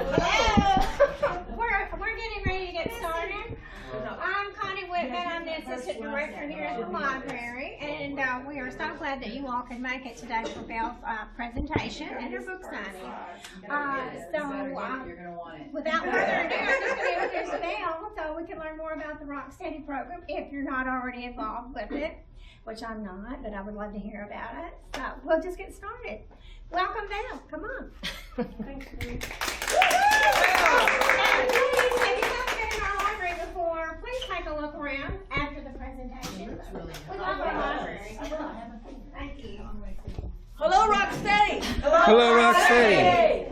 Hello. We're getting ready to get started. I'm Connie Whitman. I'm the assistant director here at the library, and we are so glad that you all can make it today for Belle's presentation and her book signing. Without further ado, I'm just going to introduce Belle so we can learn more about the Rock Steady program if you're not already involved with it, which I'm not, but I would love to hear about it. So we'll just get started. Welcome, Belle. Come on. Thanks, Greene. If you've never been in our library before, please take a look around after the presentation. We love our library. Thank you. Hello, Rock Steady. Hello, Rock Steady.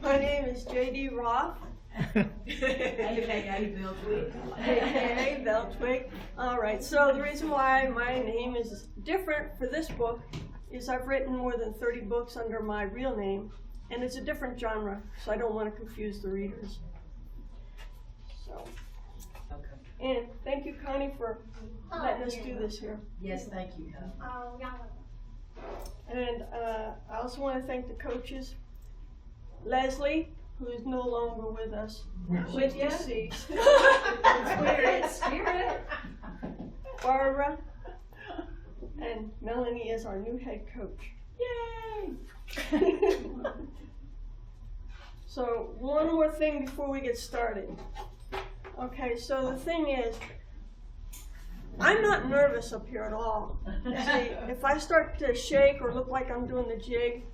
My name is J.D. Roff. AKA Bill Twig. AKA Bell Twig. All right, so the reason why my name is different for this book is I've written more than 30 books under my real name, and it's a different genre, so I don't want to confuse the readers. So, and thank you, Connie, for letting us do this here. Yes, thank you. Oh, y'all. And I also want to thank the coaches, Leslie, who is no longer with us, with deceased, Spirit, Barbara, and Melanie is our new head coach. Yay! So one more thing before we get started. Okay, so the thing is, I'm not nervous up here at all. See, if I start to shake or look like I'm doing the jig,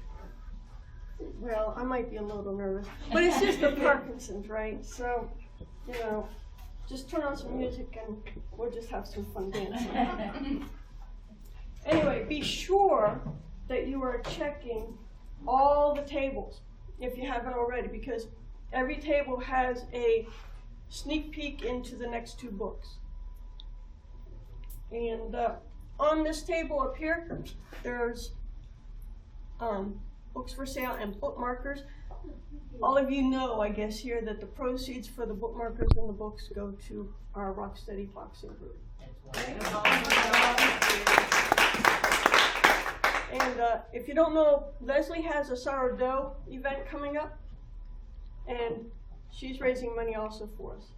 well, I might be a little nervous. But it's just the Parkinson's, right? So, you know, just turn on some music and we'll just have some fun dancing. Anyway, be sure that you are checking all the tables if you haven't already, because every table has a sneak peek into the next two books. And on this table up here, there's books for sale and bookmarkers. All of you know, I guess, here that the proceeds for the bookmarkers and the books go to our Rock Steady boxing group. And if you don't know, Leslie has a sourdough event coming up, and she's raising money also for us.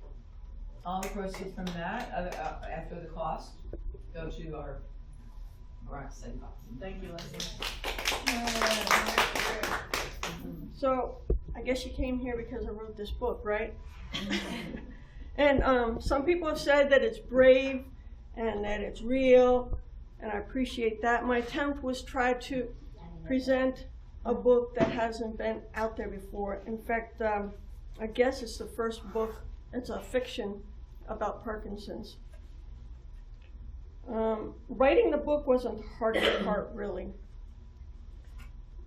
All the proceeds from that, after the cost, go to our Rock Steady boxing. Thank you, Leslie. So I guess you came here because I wrote this book, right? And some people have said that it's brave and that it's real, and I appreciate that. My attempt was try to present a book that hasn't been out there before. In fact, I guess it's the first book, it's a fiction about Parkinson's. Writing the book wasn't the hardest part, really.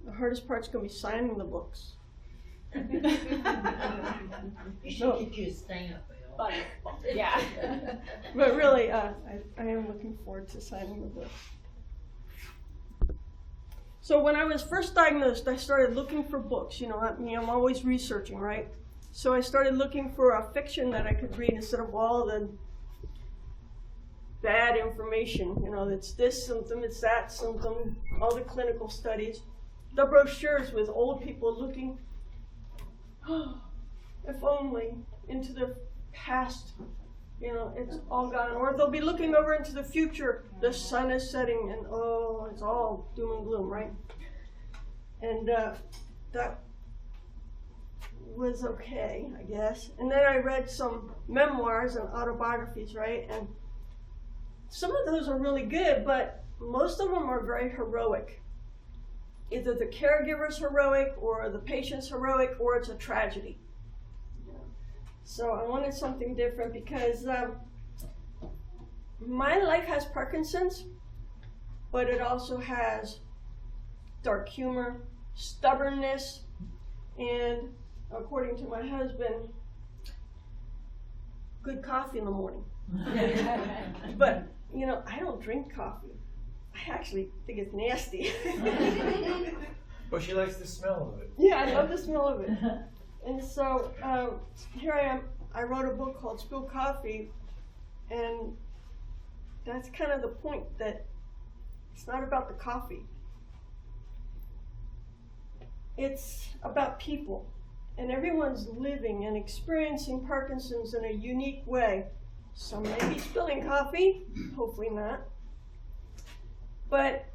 The hardest part's going to be signing the books. You should get you a stamp. Yeah. But really, I am looking forward to signing the book. So when I was first diagnosed, I started looking for books. You know, I'm always researching, right? So I started looking for a fiction that I could read instead of all the bad information. You know, it's this symptom, it's that symptom, all the clinical studies. The brochures with old people looking, if only, into the past. You know, it's all gone. Or they'll be looking over into the future. The sun is setting and oh, it's all doom and gloom, right? And that was okay, I guess. And then I read some memoirs and autobiographies, right? And some of those are really good, but most of them are very heroic. Either the caregiver's heroic or the patient's heroic, or it's a tragedy. So I wanted something different because my life has Parkinson's, but it also has dark humor, stubbornness, and according to my husband, good coffee in the morning. But, you know, I don't drink coffee. I actually think it's nasty. But she likes the smell of it. Yeah, I love the smell of it. And so here I am. I wrote a book called Spilled Coffee, and that's kind of the point, that it's not about the coffee. It's about people And everyone's living and experiencing Parkinson's in a unique way. Some may be spilling coffee, hopefully not. But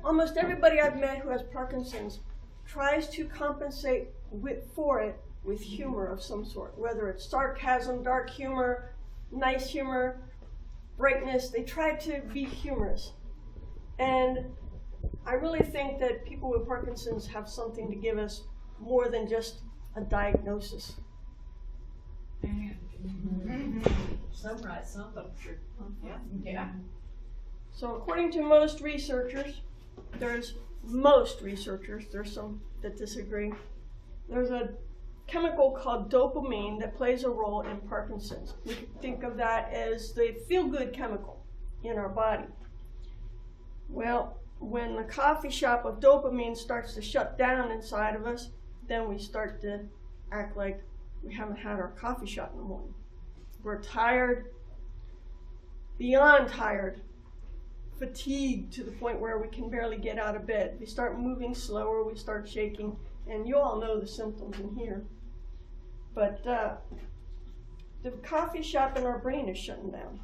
almost everybody I've met who has Parkinson's tries to compensate for it with humor of some sort, whether it's sarcasm, dark humor, nice humor, brightness. They try to be humorous. And I really think that people with Parkinson's have something to give us more than just a diagnosis. Some right, some don't. Sure. Yeah. So according to most researchers, there's some that disagree. There's a chemical called dopamine that plays a role in Parkinson's. We could think of that as the feel-good chemical in our body. Well, when the coffee shop of dopamine starts to shut down inside of us, then we start to act like we haven't had our coffee shot in the morning. We're tired, beyond tired, fatigued to the point where we can barely get out of bed. We start moving slower, we start shaking, and you all know the symptoms in here. But the coffee shop in our brain is shutting down.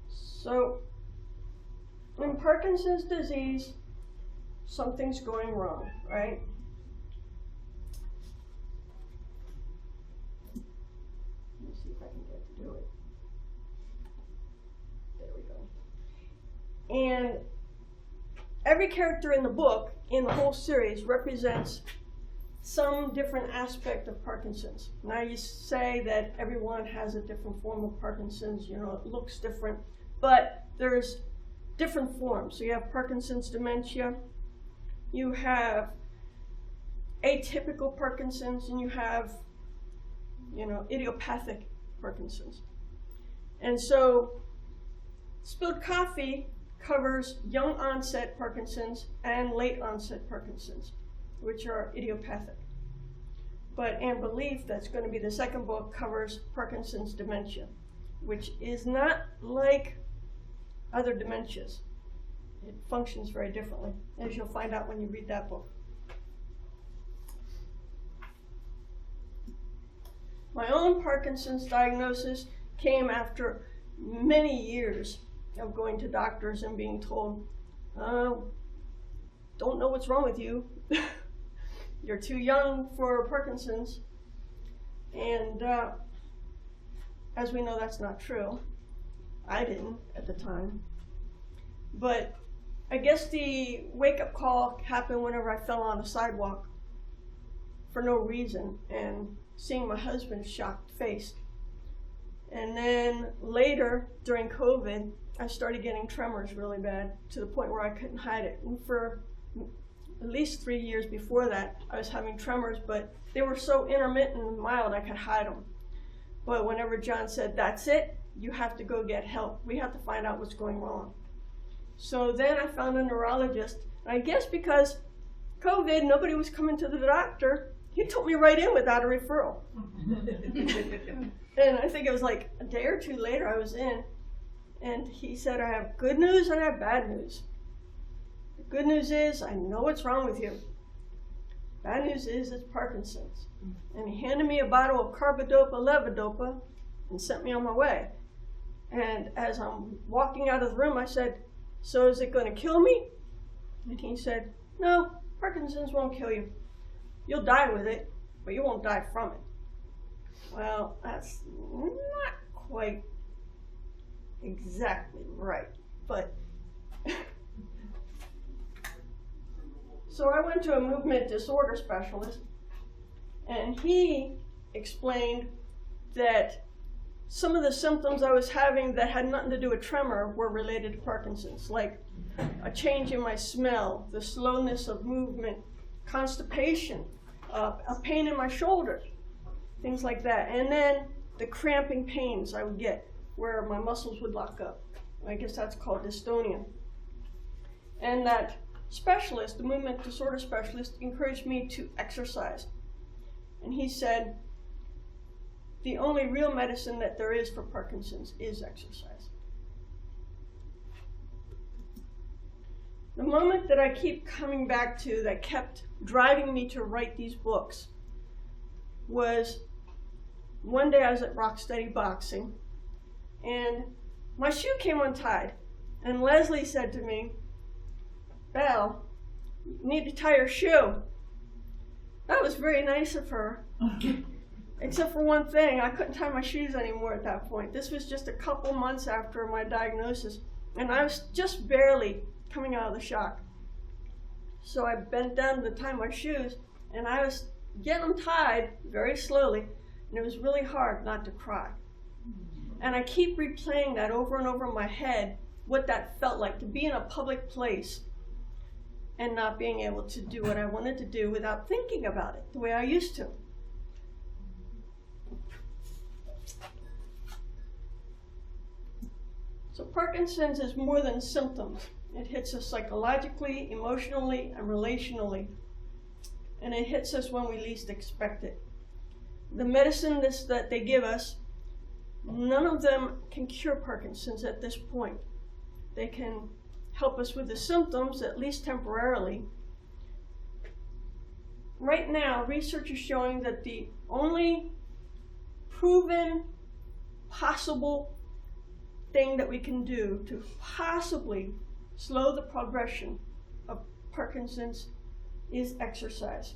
So, in Parkinson's disease, something's going wrong, right? Let me see if I can get to do it. There we go. And every character in the book, in the whole series, represents some different aspect of Parkinson's. Now you say that everyone has a different form of Parkinson's, you know, it looks different, but there's different forms. So you have Parkinson's dementia, you have atypical Parkinson's, and you have, you know, idiopathic Parkinson's. And so spilled coffee covers young onset Parkinson's and late onset Parkinson's, which are idiopathic. But Anne Belief, that's going to be the second book, covers Parkinson's dementia, which is not like other dementias. It functions very differently, as you'll find out when you read that book. My own Parkinson's diagnosis came after many years of going to doctors and being told, don't know what's wrong with you. You're too young for Parkinson's. And as we know, that's not true. I didn't at the time. But I guess the wake-up call happened whenever I fell on a sidewalk for no reason and seeing my husband's shocked face. And then later, during COVID, I started getting tremors really bad to the point where I couldn't hide it. And for at least 3 years before that, I was having tremors, but they were so intermittent and mild I could hide them. But whenever John said, that's it, you have to go get help. We have to find out what's going wrong. So then I found a neurologist. And I guess because COVID, nobody was coming to the doctor, he took me right in without a referral. And I think it was like a day or two later I was in, and he said, I have good news and I have bad news. The good news is I know what's wrong with you. Bad news is it's Parkinson's. And he handed me a bottle of carbidopa levodopa and sent me on my way. And as I'm walking out of the room, I said, so is it going to kill me? And he said, no, Parkinson's won't kill you. You'll die with it, but you won't die from it. Well, that's not quite exactly right, but so I went to a movement disorder specialist, and he explained that some of the symptoms I was having that had nothing to do with tremor were related to Parkinson's, like a change in my smell, the slowness of movement, constipation, a pain in my shoulder, things like that. And then the cramping pains I would get where my muscles would lock up. I guess that's called dystonia. And that specialist, the movement disorder specialist, encouraged me to exercise. And he said, the only real medicine that there is for Parkinson's is exercise. The moment that I keep coming back to that kept driving me to write these books was one day I was at Rock Steady Boxing, and my shoe came untied, and Leslie said to me, "Belle, you need to tie your shoe." That was very nice of her. Except for one thing, I couldn't tie my shoes anymore at that point. This was just a couple months after my diagnosis, and I was just barely coming out of the shock. So I bent down to tie my shoes, and I was getting them tied very slowly, and it was really hard not to cry. And I keep replaying that over and over in my head, what that felt like to be in a public place and not being able to do what I wanted to do without thinking about it the way I used to. So Parkinson's is more than symptoms. It hits us psychologically, emotionally, and relationally. And it hits us when we least expect it. The medicine that they give us, none of them can cure Parkinson's at this point. They can help us with the symptoms, at least temporarily. Right now, research is showing that the only proven possible thing that we can do to possibly slow the progression of Parkinson's is exercise.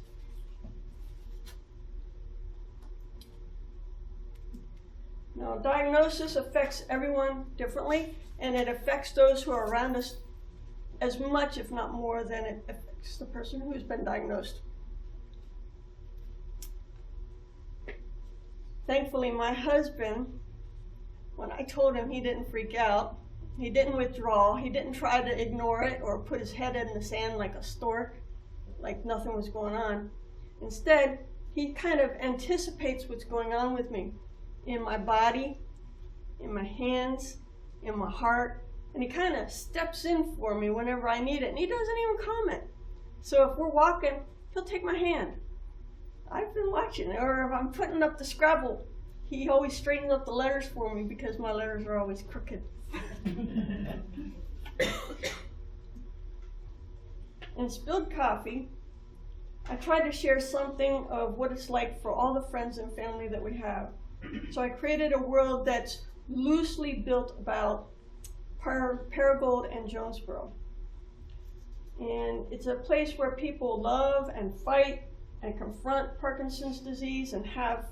Now, diagnosis affects everyone differently, and it affects those who are around us as much, if not more, than it affects the person who's been diagnosed. Thankfully, my husband, when I told him, he didn't freak out. He didn't withdraw. He didn't try to ignore it or put his head in the sand like a stork, like nothing was going on. Instead, he kind of anticipates what's going on with me in my body, in my hands, in my heart, and he kind of steps in for me whenever I need it, and he doesn't even comment. So if we're walking, he'll take my hand. I've been watching, or if I'm putting up the Scrabble, he always straightens up the letters for me because my letters are always crooked. In Spilled Coffee, I tried to share something of what it's like for all the friends and family that we have. So I created a world that's loosely built about Paragould and Jonesboro. And it's a place where people love and fight and confront Parkinson's disease and have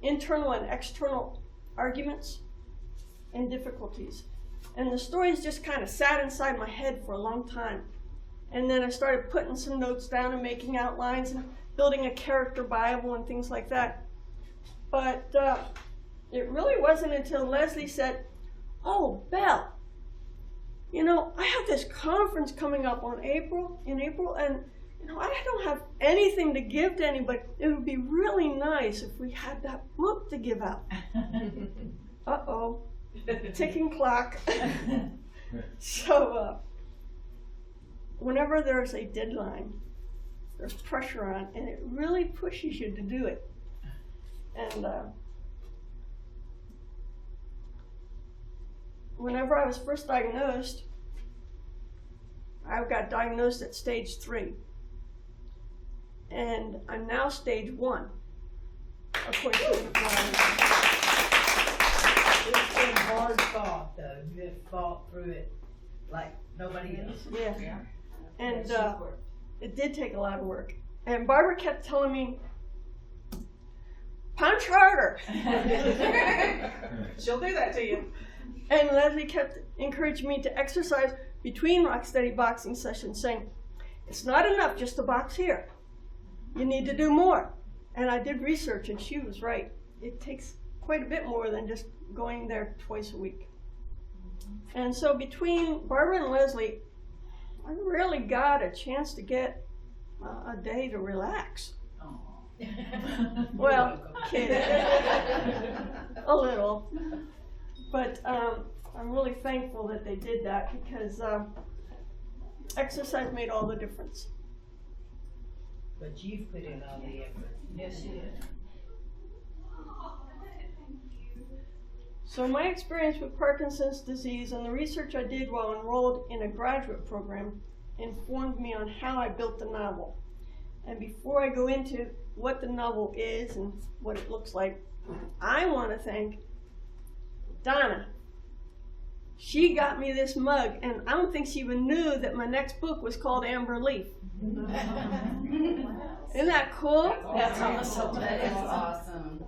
internal and external arguments and difficulties. And the stories just kind of sat inside my head for a long time. And then I started putting some notes down and making outlines and building a character Bible and things like that. But it really wasn't until Leslie said, "Oh, Belle, you know, I have this conference coming up in April, and you know, I don't have anything to give to anybody. It would be really nice if we had that book to give out." Uh-oh, ticking clock. So whenever there's a deadline, there's pressure on, and it really pushes you to do it. And whenever I was first diagnosed, I got diagnosed at stage 3. And I'm now stage 1, according to the plan. It's been hard fought, though. You have fought through it like nobody else. Yeah. And it did take a lot of work. And Barbara kept telling me, "Punch harder." She'll do that to you. And Leslie kept encouraging me to exercise between Rock Steady boxing sessions, saying, "It's not enough just to box here. You need to do more." And I did research, and she was right. It takes quite a bit more than just going there twice a week. And so between Barbara and Leslie, I really got a chance to get a day to relax. Well, kidding. A little. But I'm really thankful that they did that because exercise made all the difference. But you've put in all the effort. Yes, you did. So my experience with Parkinson's disease and the research I did while enrolled in a graduate program informed me on how I built the novel. And before I go into what the novel is and what it looks like, I want to thank Donna. She got me this mug, and I don't think she even knew that my next book was called Amber Leaf. Isn't that cool? That's awesome. That is awesome.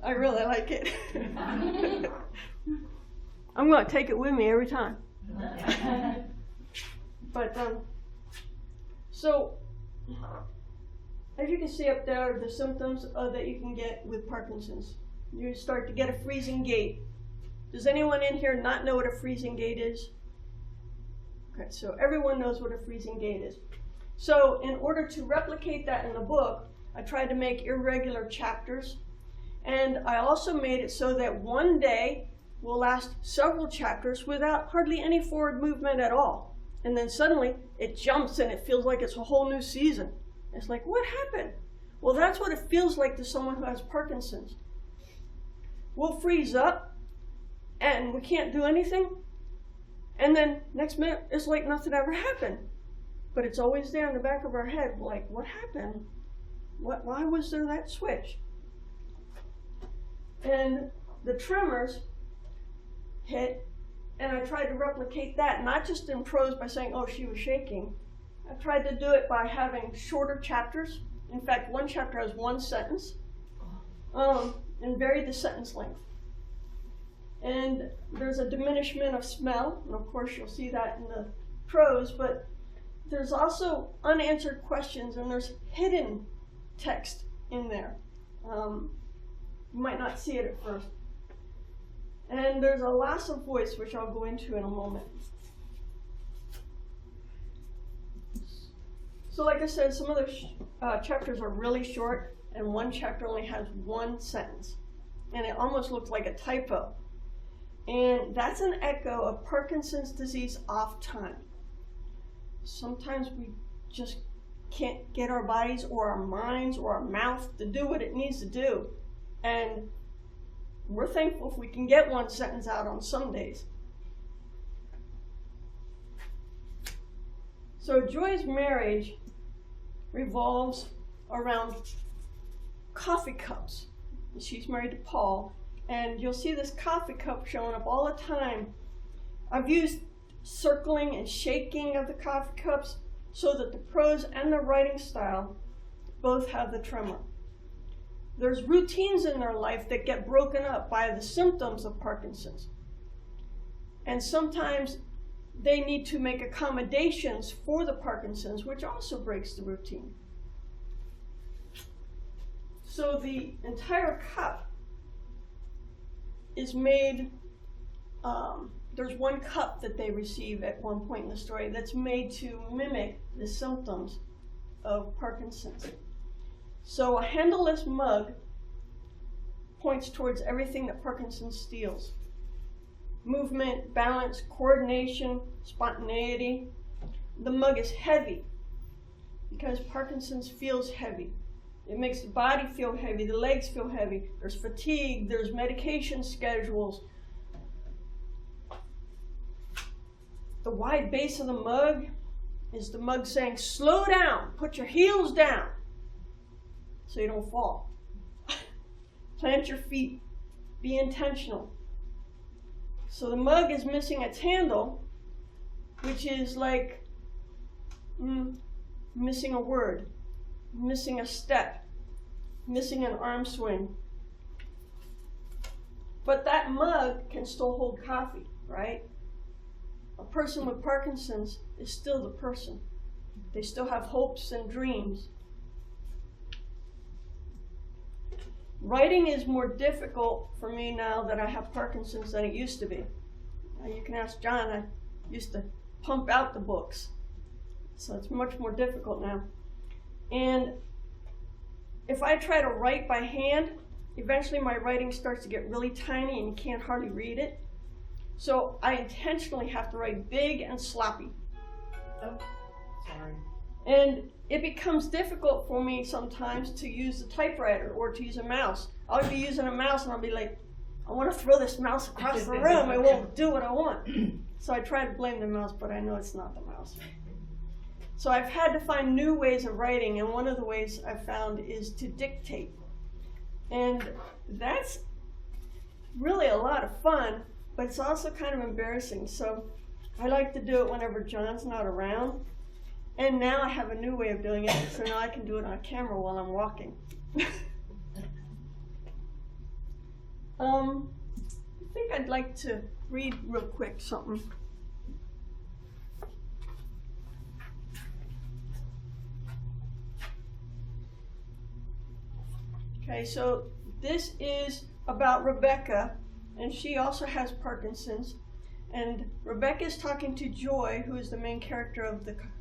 I really like it. I'm going to take it with me every time. But, so, as you can see up there, the symptoms that you can get with Parkinson's. You start to get a freezing gait. Does anyone in here not know what a freezing gait is? Okay, so everyone knows what a freezing gait is. So in order to replicate that in the book, I tried to make irregular chapters. And I also made it so that one day will last several chapters without hardly any forward movement at all. And then suddenly it jumps and it feels like it's a whole new season. It's like, what happened? Well, that's what it feels like to someone who has Parkinson's. We'll freeze up and we can't do anything. And then next minute, it's like nothing ever happened. But it's always there in the back of our head, like, what happened? Why was there that switch? And the tremors hit, and I tried to replicate that, not just in prose by saying, oh, she was shaking. I tried to do it by having shorter chapters. In fact, one chapter has one sentence, and vary the sentence length. And there's a diminishment of smell, and of course you'll see that in the prose, but there's also unanswered questions, and there's hidden text in there. You might not see it at first. And there's a loss of voice, which I'll go into in a moment. So like I said, some of the chapters are really short, and one chapter only has one sentence. And it almost looks like a typo. And that's an echo of Parkinson's disease off time. Sometimes we just can't get our bodies or our minds or our mouth to do what it needs to do. And we're thankful if we can get one sentence out on some days. So Joy's marriage revolves around coffee cups. She's married to Paul, and you'll see this coffee cup showing up all the time. I've used circling and shaking of the coffee cups so that the prose and the writing style both have the tremor. There's routines in their life that get broken up by the symptoms of Parkinson's. And sometimes they need to make accommodations for the Parkinson's, which also breaks the routine. So the entire cup is made, there's one cup that they receive at one point in the story that's made to mimic the symptoms of Parkinson's. So a handleless mug points towards everything that Parkinson steals. Movement, balance, coordination, spontaneity. The mug is heavy because Parkinson's feels heavy. It makes the body feel heavy, the legs feel heavy. There's fatigue, there's medication schedules. The wide base of the mug is the mug saying, slow down, put your heels down so you don't fall. Plant your feet, be intentional. So the mug is missing its handle, which is like missing a word, missing a step, missing an arm swing. But that mug can still hold coffee, right? A person with Parkinson's is still the person. They still have hopes and dreams. Writing is more difficult for me now that I have Parkinson's than it used to be. You can ask John, I used to pump out the books. So it's much more difficult now. And if I try to write by hand, eventually my writing starts to get really tiny and you can't hardly read it. So I intentionally have to write big and sloppy. Oh, sorry. And it becomes difficult for me sometimes to use the typewriter or to use a mouse. I'll be using a mouse and I'll be like, I want to throw this mouse across the room. It won't do what I want. So I try to blame the mouse, but I know it's not the mouse. So I've had to find new ways of writing, and one of the ways I've found is to dictate. And that's really a lot of fun, but it's also kind of embarrassing. So I like to do it whenever John's not around. And now I have a new way of doing it, so now I can do it on camera while I'm walking. I think I'd like to read real quick something. Okay, so this is about Rebecca, and she also has Parkinson's. And Rebecca is talking to Joy, who is the main character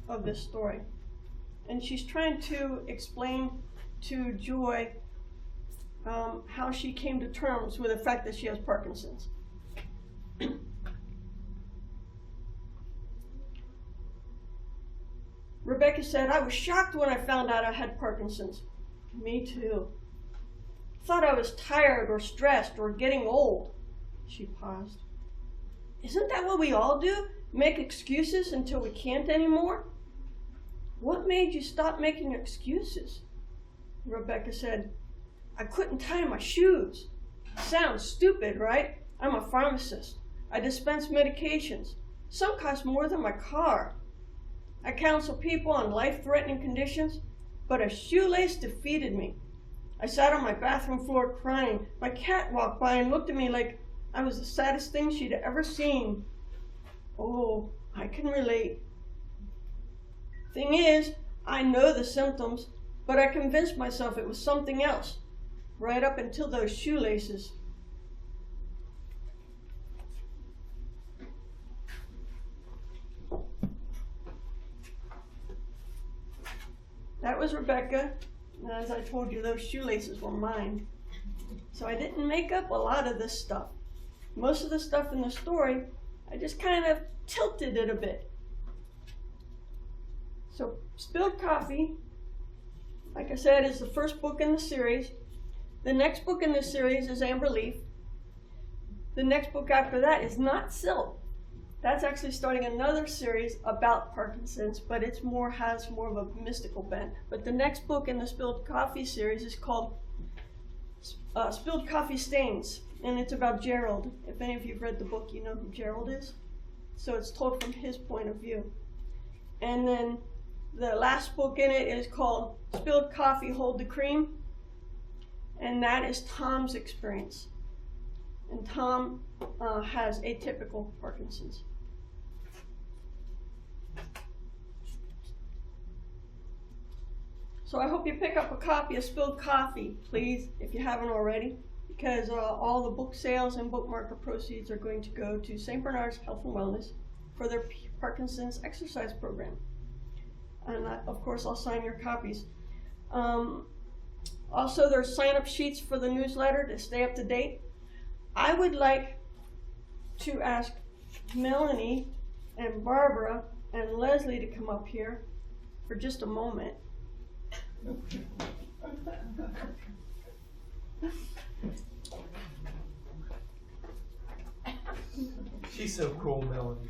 of this story. And she's trying to explain to Joy how she came to terms with the fact that she has Parkinson's. Rebecca said, "I was shocked when I found out I had Parkinson's." Me too. Thought I was tired or stressed or getting old. She paused. Isn't that what we all do? Make excuses until we can't anymore? What made you stop making excuses? Rebecca said, I couldn't tie my shoes. Sounds stupid, right? I'm a pharmacist. I dispense medications. Some cost more than my car. I counsel people on life-threatening conditions, but a shoelace defeated me. I sat on my bathroom floor crying. My cat walked by and looked at me like I was the saddest thing she'd ever seen. Oh, I can relate. Thing is, I know the symptoms, but I convinced myself it was something else, right up until those shoelaces. That was Rebecca, and as I told you, those shoelaces were mine. So I didn't make up a lot of this stuff. Most of the stuff in the story, I just kind of tilted it a bit. So Spilled Coffee, like I said, is the first book in the series. The next book in the series is Amber Leaf. The next book after that is Not Silk. That's actually starting another series about Parkinson's, but it's has more of a mystical bent. But the next book in the Spilled Coffee series is called Spilled Coffee Stains, and it's about Gerald. If any of you have read the book, you know who Gerald is. So it's told from his point of view. And then the last book in it is called Spilled Coffee, Hold the Cream, and that is Tom's experience. And Tom has atypical Parkinson's. So I hope you pick up a copy of Spilled Coffee, please, if you haven't already, because all the book sales and bookmarker proceeds are going to go to St. Bernard's Health and Wellness for their Parkinson's exercise program. And of course, I'll sign your copies. Also, there's sign-up sheets for the newsletter to stay up to date. I would like to ask Melanie and Barbara and Leslie to come up here for just a moment. She's so cool, Melanie.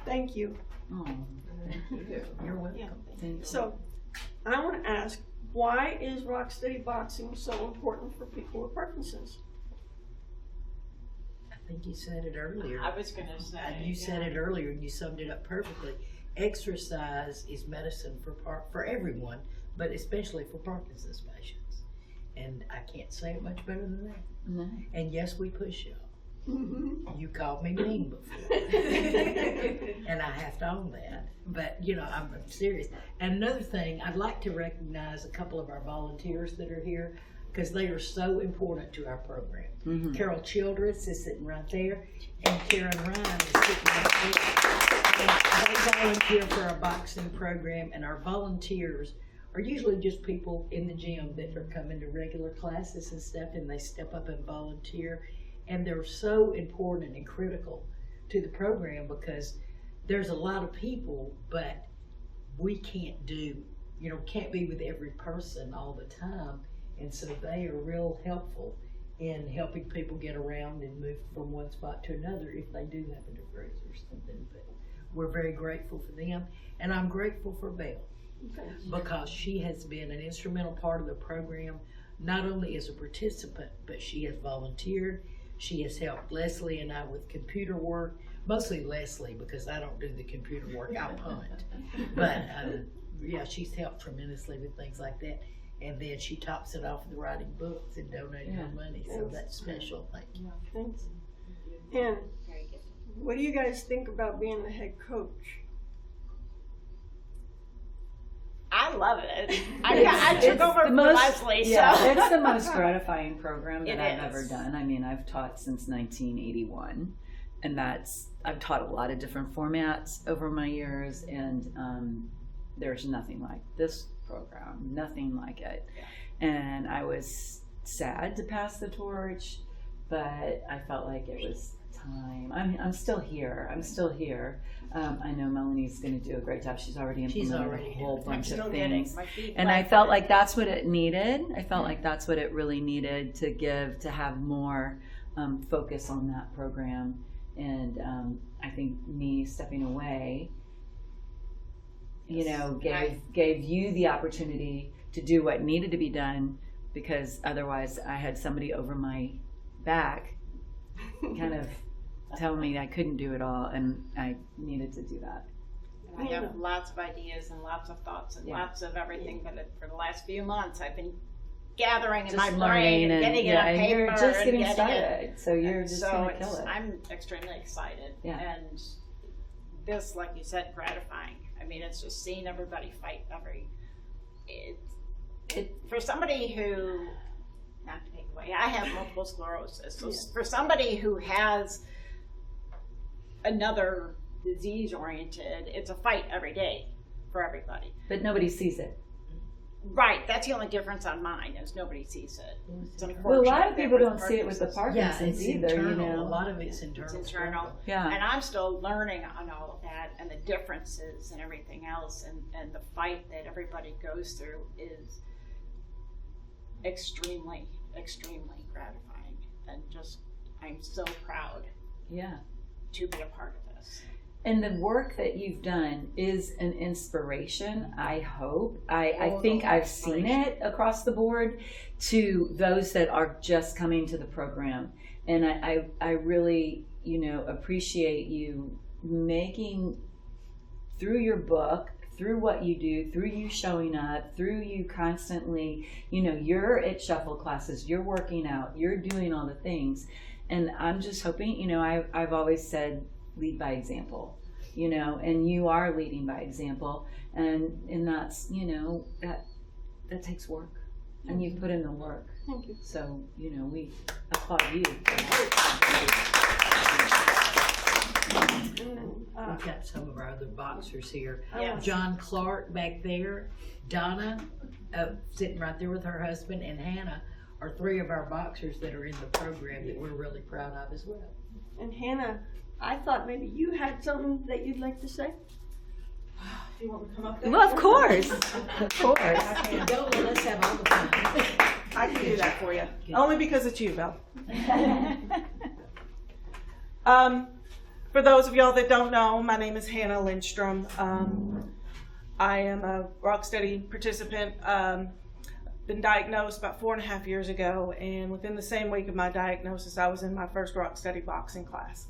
Thank you. Oh, thank you. You're welcome. So, I want to ask, why is Rocksteady Boxing so important for people with Parkinson's? I think you said it earlier. I was gonna say. You said it earlier and you summed it up perfectly. Exercise is medicine for everyone, but especially for Parkinson's patients. And I can't say it much better than that. No. And yes, we push y'all. Mm-hmm. You called me mean before. And I have to own that. But, you know, I'm serious. And another thing, I'd like to recognize a couple of our volunteers that are here because they are so important to our program. Mm-hmm. Carol Childress is sitting right there, and Karen Ryan is sitting right there. And they volunteer for our boxing program, and our volunteers are usually just people in the gym that are coming to regular classes and stuff, and they step up and volunteer. And they're so important and critical to the program because there's a lot of people, but we can't do can't be with every person all the time. And so they are real helpful in helping people get around and move from one spot to another if they do happen to freeze or something. But we're very grateful for them. And I'm grateful for Belle because she has been an instrumental part of the program, not only as a participant, but she has volunteered. She has helped Leslie and I with computer work, mostly Leslie because I don't do the computer work, I punt. But yeah, she's helped tremendously with things like that. And then she tops it off with writing books and donating her money, so that's special. Thank you. Thanks. And what do you guys think about being the head coach? I love it. I took over from Leslie, so. Yeah, it's the most gratifying program that It I've is. ever done. I mean, I've taught since 1981, and I've taught a lot of different formats over my years, and there's nothing like this program, nothing like it. And I was sad to pass the torch, but I felt like it was time. I'm still here. I know Melanie's going to do a great job. She's already implemented a whole bunch of things. And I felt like that's what it needed. I felt like that's what it really needed to have more focus on that program. And I think me stepping away, gave you the opportunity to do what needed to be done, because otherwise I had somebody over my back kind of tell me I couldn't do it all, and I needed to do that. I have lots of ideas and lots of thoughts and lots of everything, but for the last few months I've been gathering in my brain and getting it on paper. You're just getting and started, so you're just going to kill it. I'm extremely excited, and this, like you said, gratifying. I mean, it's just seeing everybody fight for somebody who, not to take away, I have multiple sclerosis. So for somebody who has another disease oriented, it's a fight every day for everybody. But nobody sees it. Right, that's the only difference on mine, is nobody sees it. It's Well, a lot of people don't see it with the Parkinson's it's either, internal. A lot of it's internal. It's internal. Yeah. And I'm still learning on all of that and the differences and everything else, and the fight that everybody goes through is extremely, extremely gratifying. And just, I'm so proud to be a part of this. And the work that you've done is an inspiration, I hope. I think I've seen it across the board to those that are just coming to the program. And I really, appreciate you making, through your book, through what you do, through you showing up, through you constantly, you're at shuffle classes, you're working out, you're doing all the things. And I'm just hoping, I've always said, lead by example, and you are leading by example, and that's, that takes work, and you put in the work. Thank you. So, we applaud you. We've got some of our other boxers here. Yes. John Clark back there, Donna sitting right there with her husband, and Hannah are three of our boxers that are in the program that we're really proud of as well. And Hannah, I thought maybe you had something that you'd like to say. Do you want me to come up there? Well, of course. Of course. Don't let us have all the fun. I can do that for you. Only because it's you, Belle. For those of y'all that don't know, my name is Hannah Lindstrom. I am a Rocksteady participant. Been diagnosed about 4.5 years ago, and within the same week of my diagnosis, I was in my first Rocksteady boxing class.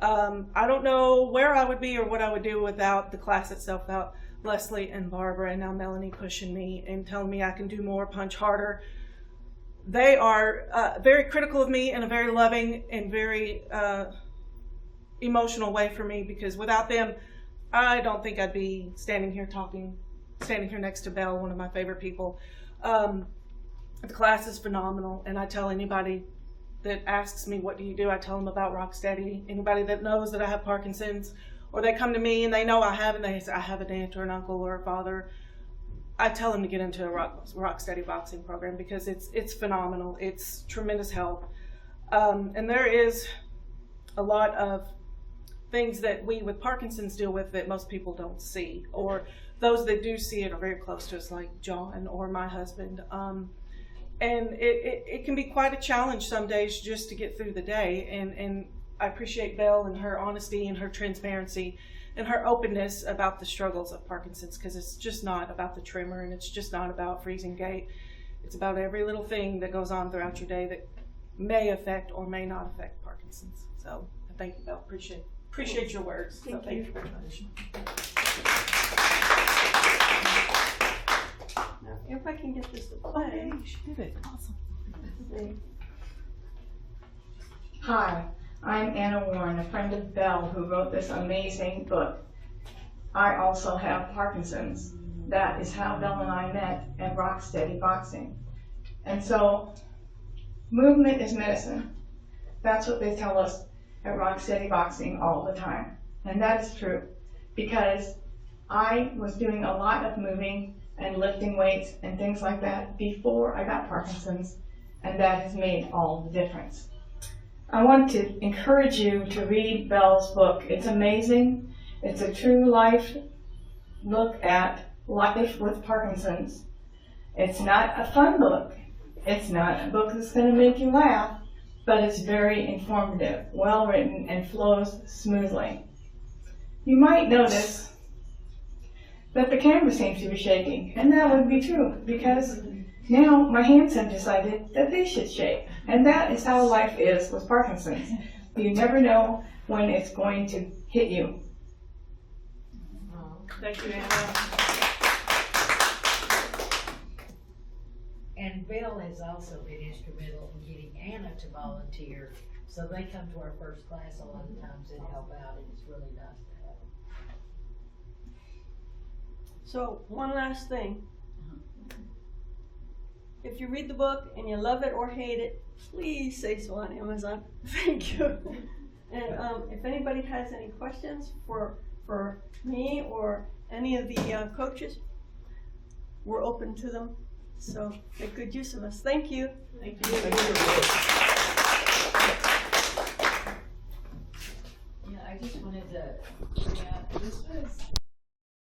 I don't know where I would be or what I would do without the class itself, without Leslie and Barbara and now Melanie pushing me and telling me I can do more, punch harder. They are very critical of me in a very loving and very emotional way for me, because without them, I don't think I'd be standing here next to Belle, one of my favorite people. The class is phenomenal, and I tell anybody that asks me, what do you do? I tell them about Rocksteady. Anybody that knows that I have Parkinson's, or they come to me and they know I have, and they say, I have an aunt or an uncle or a father, I tell them to get into a Rocksteady boxing program, because it's phenomenal. It's tremendous help. And there is a lot of things that we with Parkinson's deal with that most people don't see, or those that do see it are very close to us, like John or my husband. And it can be quite a challenge some days just to get through the day. And I appreciate Belle and her honesty and her transparency and her openness about the struggles of Parkinson's, because it's just not about the tremor, and it's just not about freezing gait. It's about every little thing that goes on throughout your day that may affect or may not affect Parkinson's. So thank you, Belle. Appreciate your words. Thank so you. Thank you very much. Now, if I can get this to play. She did it. Awesome. Hi, I'm Anna Warren, a friend of Belle who wrote this amazing book. I also have Parkinson's. That is how Belle and I met at Rock Steady Boxing. And so, movement is medicine. That's what they tell us at Rock Steady Boxing all the time. And that is true, because I was doing a lot of moving and lifting weights and things like that before I got Parkinson's, and that has made all the difference. I want to encourage you to read Belle's book. It's amazing. It's a true life look at life with Parkinson's. It's not a fun book. It's not a book that's going to make you laugh, but it's very informative, well written, and flows smoothly. You might notice that the camera seems to be shaking, and that would be true, because now my hands have decided that they should shake. And that is how life is with Parkinson's. You never know when it's going to hit you. Thank you, Anna. And Belle has also been instrumental in getting Anna to volunteer. So they come to our first class a lot of times and help out, and it's really nice to have them. So, one last thing. If you read the book and you love it or hate it, please say so on Amazon. Thank you. And if anybody has any questions for me or any of the coaches, we're open to them. So make good use of us. Thank you. Thank you. Yeah, I just wanted to point out, this was